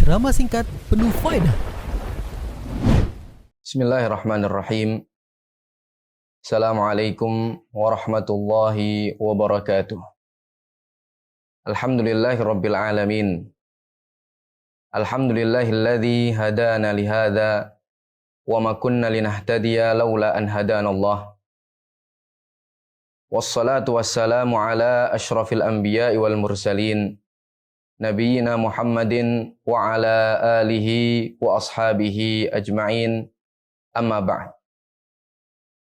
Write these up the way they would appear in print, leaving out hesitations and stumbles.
ceramah singkat penuh faedah. Bismillahirrahmanirrahim. Assalamualaikum warahmatullahi wabarakatuh. Alhamdulillahirabbil alamin. Alhamdulillahilladzi hadana lihadza wa ma kunna linahtadiya laula an hadanallah. Wassalatu wassalamu ala asyrafil anbiya'i wal mursalin Nabiyyina Muhammadin wa ala alihi wa ashabihi ajma'in, amma ba'd.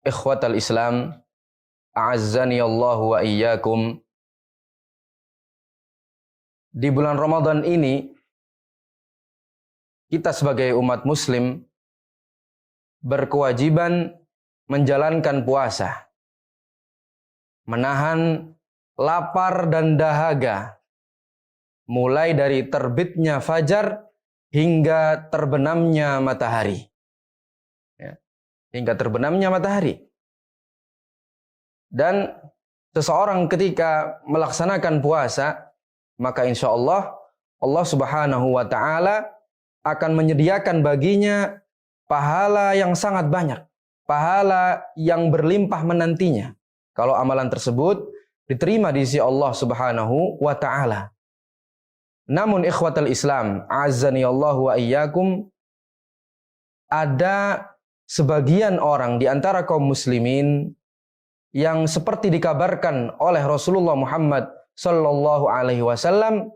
Ikhwatal Islam, a'azzani Allahu wa iyyakum. Di bulan Ramadan ini, kita sebagai umat muslim berkewajiban menjalankan puasa, menahan lapar dan dahaga, mulai dari terbitnya fajar hingga terbenamnya matahari. Hingga terbenamnya matahari. Dan seseorang ketika melaksanakan puasa, maka insya Allah, Allah Subhanahu wa Ta'ala akan menyediakan baginya pahala yang sangat banyak. Pahala yang berlimpah menantinya. Kalau amalan tersebut diterima di sisi Allah Subhanahu wa Ta'ala. Namun ikhwatal Islam, a'azzani Allah wa iyyakum, ada sebagian orang di antara kaum muslimin yang seperti dikabarkan oleh Rasulullah Muhammad sallallahu alaihi wasallam,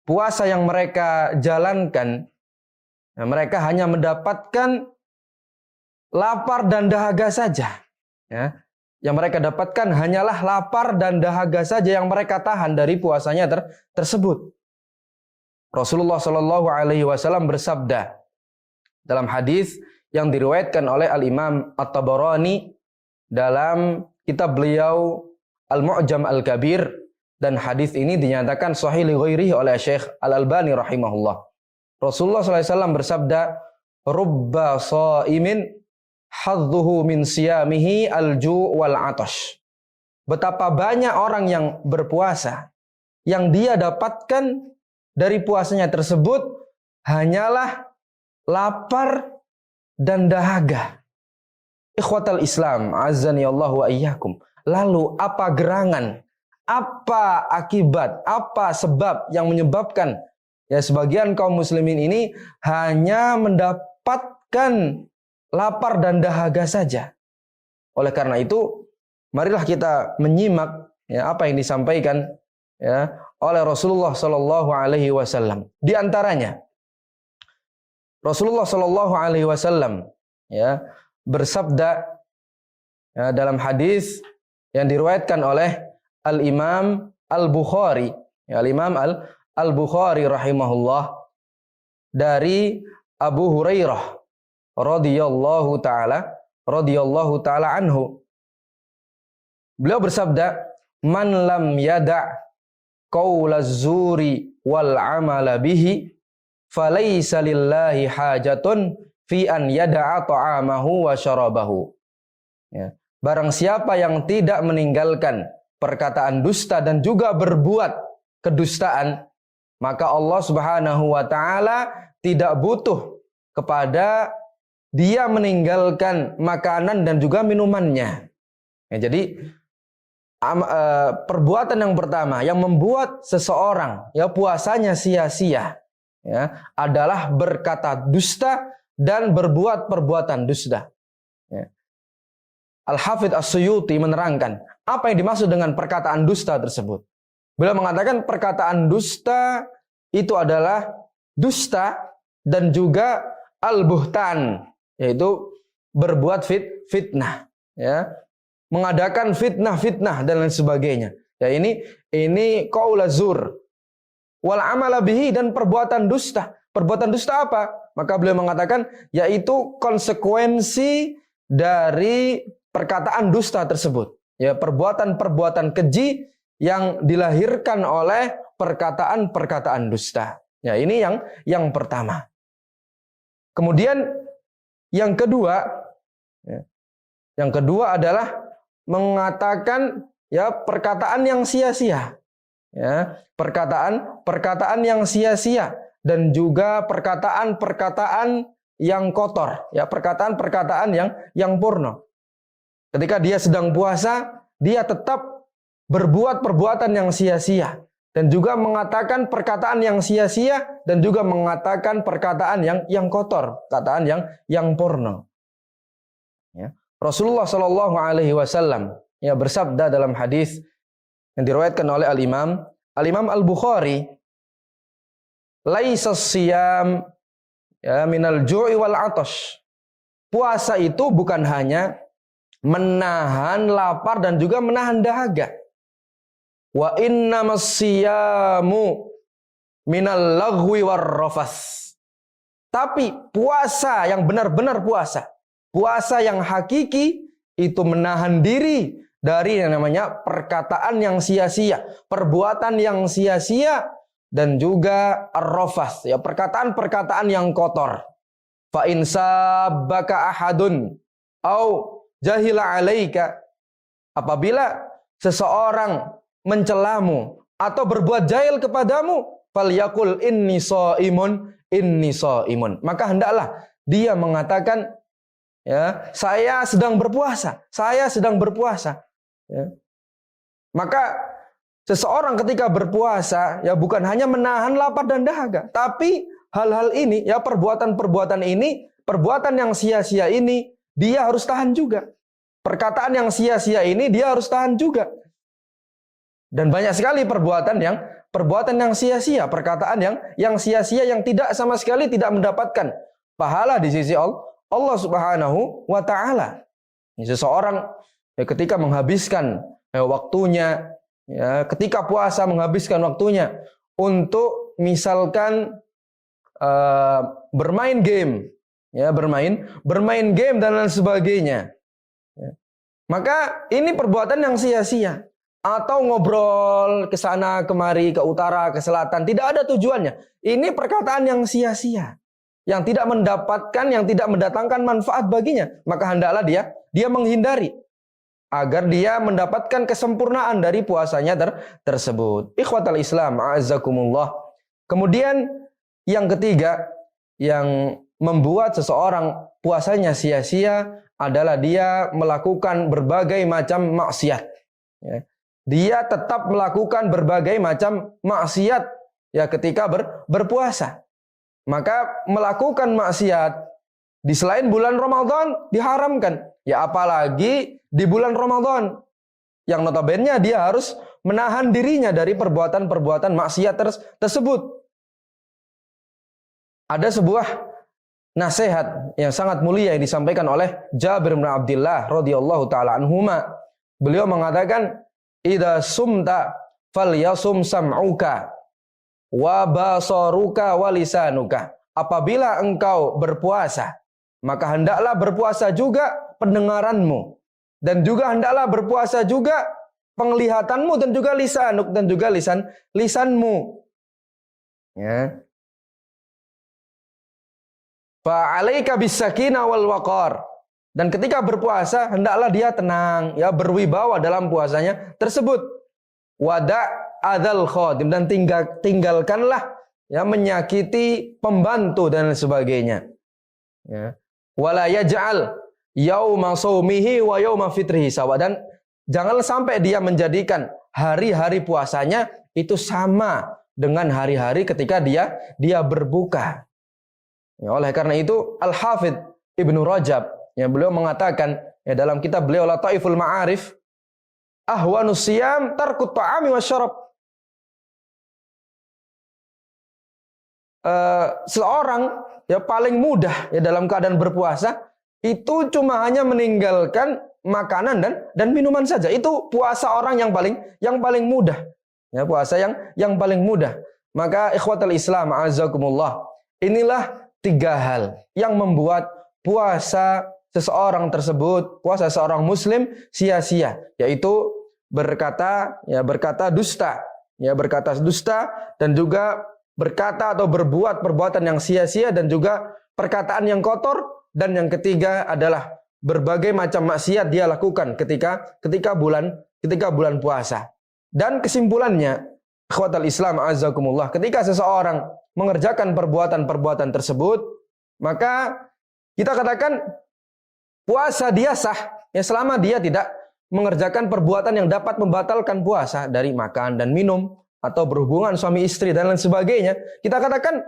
puasa yang mereka jalankan, mereka hanya mendapatkan lapar dan dahaga saja. Yang mereka dapatkan hanyalah lapar dan dahaga saja yang mereka tahan dari puasanya tersebut. Rasulullah Shallallahu Alaihi Wasallam bersabda dalam hadis yang diriwayatkan oleh Al-Imam At-Tabarani dalam kitab beliau Al-Mu'jam Al-Kabir, dan hadis ini dinyatakan sahih li ghairihi oleh Syekh Al-Albani rahimahullah. Rasulullah Sallallahu Alaihi Wasallam bersabda, "Rubba sha'imin hadzuhu min siyamihi al-ju' wal 'atash." Betapa banyak orang yang berpuasa, yang dia dapatkan dari puasanya tersebut hanyalah lapar dan dahaga. Ikhwatal Islam, azani Allah wa iyyakum. Lalu apa gerangan, apa akibat, apa sebab yang menyebabkan sebagian kaum muslimin ini hanya mendapatkan lapar dan dahaga saja? Oleh karena itu, marilah kita menyimak apa yang disampaikan oleh Rasulullah Sallallahu Alaihi Wasallam. Di antaranya, Rasulullah Sallallahu Alaihi Wasallam bersabda dalam hadis yang diriwayatkan oleh Al-Imam Al-Bukhari, Al-Imam Al-Bukhari rahimahullah, dari Abu Hurairah radhiyallahu taala anhu. Beliau bersabda, "Man lam yada' qaulaz zuri wal 'amala bihi, falaysa lillahi hajatun fi an yada'a ta'amahu wa syarabahu." Barang siapa yang tidak meninggalkan perkataan dusta dan juga berbuat kedustaan, maka Allah Subhanahu wa Ta'ala tidak butuh kepada dia meninggalkan makanan dan juga minumannya. Jadi perbuatan yang pertama yang membuat seseorang puasanya sia-sia adalah berkata dusta dan berbuat perbuatan dusta. Al-Hafidz As-Suyuti menerangkan apa yang dimaksud dengan perkataan dusta tersebut. Beliau mengatakan perkataan dusta itu adalah dusta dan juga al-buhtan, yaitu berbuat fitnah, mengadakan fitnah dan lain sebagainya. Ini qaulaz zur wal amala bihi, dan perbuatan dusta. Perbuatan dusta apa? Maka beliau mengatakan yaitu konsekuensi dari perkataan dusta tersebut. Perbuatan-perbuatan keji yang dilahirkan oleh perkataan-perkataan dusta. Ini yang pertama. Kemudian yang kedua adalah mengatakan perkataan yang sia-sia. Perkataan yang sia-sia dan juga perkataan-perkataan yang kotor, ya, perkataan-perkataan yang porno. Ketika dia sedang puasa, dia tetap berbuat perbuatan yang sia-sia dan juga mengatakan perkataan yang sia-sia dan juga mengatakan perkataan yang kotor, perkataan yang porno. Ya. Rasulullah Shallallahu Alaihi Wasallam ya bersabda dalam hadis yang diriwayatkan oleh Al-Imam Al-Bukhari, laisa siyam ya minal ju'i wal atash. Puasa itu bukan hanya menahan lapar dan juga menahan dahaga. Wa innamas siyamu minal laghwi war rafas. Tapi puasa yang benar-benar puasa yang hakiki itu menahan diri dari yang namanya perkataan yang sia-sia, perbuatan yang sia-sia dan juga ar-rafas, ya, perkataan-perkataan yang kotor. Fa in sabbaka ahadun au jahila alaika, apabila seseorang mencelamu atau berbuat jahil kepadamu, falyaqul inni shaimun, maka hendaklah dia mengatakan, ya, saya sedang berpuasa ya. Maka seseorang ketika berpuasa ya bukan hanya menahan lapar dan dahaga, tapi hal-hal ini, ya, perbuatan-perbuatan ini, perbuatan yang sia-sia ini dia harus tahan juga. Perkataan yang sia-sia ini dia harus tahan juga. Dan banyak sekali perbuatan yang sia-sia, perkataan yang sia-sia yang tidak sama sekali tidak mendapatkan pahala di sisi Allah Subhanahu wa taala. Seseorang ya, ketika menghabiskan waktunya, ya, ketika puasa menghabiskan waktunya untuk misalkan bermain game, ya, bermain game dan lain sebagainya, ya, maka ini perbuatan yang sia-sia. Atau ngobrol ke sana kemari, ke utara, ke selatan, tidak ada tujuannya. Ini perkataan yang sia-sia, yang tidak mendapatkan, yang tidak mendatangkan manfaat baginya. Maka hendaklah dia menghindari agar dia mendapatkan kesempurnaan dari puasanya tersebut. Ikhwatal Islam, a'azzakumullah. Kemudian yang ketiga yang membuat seseorang puasanya sia-sia adalah dia melakukan berbagai macam maksiat. Ya. Dia tetap melakukan berbagai macam maksiat ya ketika berpuasa. Maka melakukan maksiat di selain bulan Ramadan diharamkan. Ya apalagi di bulan Ramadan yang notabene dia harus menahan dirinya dari perbuatan-perbuatan maksiat tersebut. Ada sebuah nasihat yang sangat mulia yang disampaikan oleh Jabir bin Abdullah radhiyallahu taala anhuma. Beliau mengatakan, "Idza sumta falyasum sam'uka wa basaruka wa lisanuka." Apabila engkau berpuasa, maka hendaklah berpuasa juga pendengaranmu, dan juga hendaklah berpuasa juga penglihatanmu, dan juga lisanuk, dan juga lisanmu. Ya. Fa'alaika bis-sakinah wal waqar. Dan ketika berpuasa hendaklah dia tenang, ya, berwibawa dalam puasanya tersebut. Wada' adzal khadim, dan tinggalkanlah ya menyakiti pembantu dan sebagainya. Ya. Wala yaj'al yauma shaumihi wa yauma fitrihi sawa, dan jangan sampai dia menjadikan hari-hari puasanya itu sama dengan hari-hari ketika dia berbuka. Ya, oleh karena itu Al-Hafidz Ibnu Rajab, ya, beliau mengatakan ya dalam kitab beliau Lataiful Ma'arif, ahwanus siyam tarkut ta'ami wasyarab. Seorang ya paling mudah ya dalam keadaan berpuasa itu cuma hanya meninggalkan makanan dan minuman saja. Itu puasa orang yang paling mudah. Ya, puasa yang paling mudah. Maka ikhwatal Islam, a'azzakumullah, inilah 3 hal yang membuat puasa seseorang tersebut, puasa seorang muslim sia-sia, yaitu berkata dusta, dan juga berkata atau berbuat perbuatan yang sia-sia, dan juga perkataan yang kotor, dan yang ketiga adalah berbagai macam maksiat dia lakukan ketika bulan puasa. Dan kesimpulannya, ikhwatal Islam, azzakumullah, ketika seseorang mengerjakan perbuatan-perbuatan tersebut, maka kita katakan puasa dia sah ya selama dia tidak mengerjakan perbuatan yang dapat membatalkan puasa dari makan dan minum atau berhubungan suami istri dan lain sebagainya. Kita katakan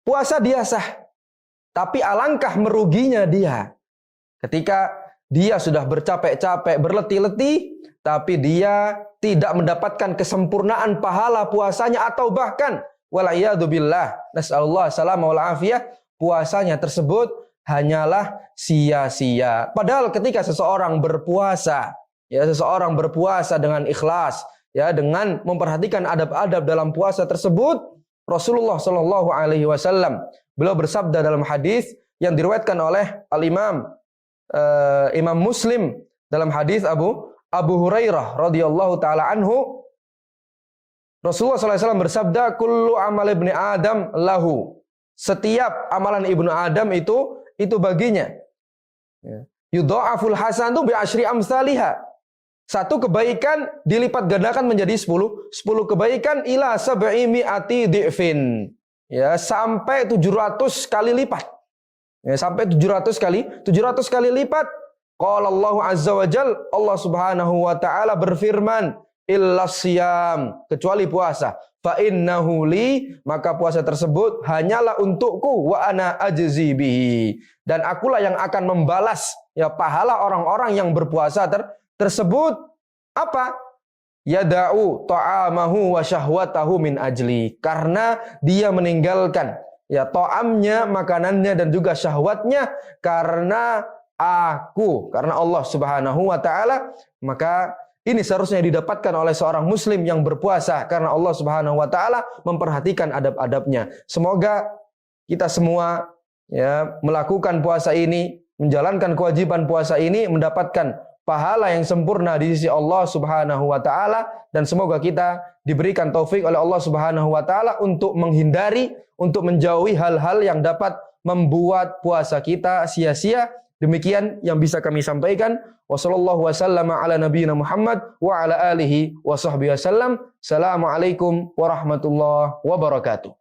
puasa dia sah. Tapi alangkah meruginya dia ketika dia sudah bercapek-capek, berletih-letih, tapi dia tidak mendapatkan kesempurnaan pahala puasanya, atau bahkan wala'iyadzubillah, nas'alullah salamah wal afiyah, puasanya tersebut hanyalah sia-sia. Padahal ketika seseorang berpuasa, ya seseorang berpuasa dengan ikhlas, ya dengan memperhatikan adab-adab dalam puasa tersebut, Rasulullah Shallallahu Alaihi Wasallam beliau bersabda dalam hadis yang diriwayatkan oleh Imam Muslim dalam hadis Abu Hurairah radhiyallahu taala anhu, Rasulullah SAW bersabda, kullu amal ibni Adam lahu. Setiap amalan ibnu Adam itu baginya. Yudha'aful hasanatu bi asyri amsalihha. Satu kebaikan dilipat gandakan menjadi 10 kebaikan ila sab'i mi'ati di'fin. Ya, sampai 700 kali lipat. Ya, sampai 700 kali lipat. Qala Allah azza wa jal, Allah Subhanahu wa taala berfirman, illa siyam, kecuali puasa. Fa innahu li, maka puasa tersebut hanyalah untukku, wa ana ajzi bihi, dan akulah yang akan membalas ya pahala orang-orang yang berpuasa tersebut. Apa? Yada'u ta'amahu wa syahwatahu min ajli, karena dia meninggalkan ya ta'amnya, makanannya, dan juga syahwatnya karena aku, karena Allah Subhanahu wa taala. Maka ini seharusnya didapatkan oleh seorang muslim yang berpuasa karena Allah Subhanahu wa taala memperhatikan adab-adabnya. Semoga kita semua ya melakukan puasa ini, menjalankan kewajiban puasa ini, mendapatkan pahala yang sempurna di sisi Allah Subhanahu wa taala, dan semoga kita diberikan taufik oleh Allah Subhanahu wa taala untuk menghindari, untuk menjauhi hal-hal yang dapat membuat puasa kita sia-sia. Demikian yang bisa kami sampaikan. Wassallallahu wasallama ala nabiyyina Muhammad wa ala alihi wa sahbihi wasallam. Assalamualaikum warahmatullahi wabarakatuh.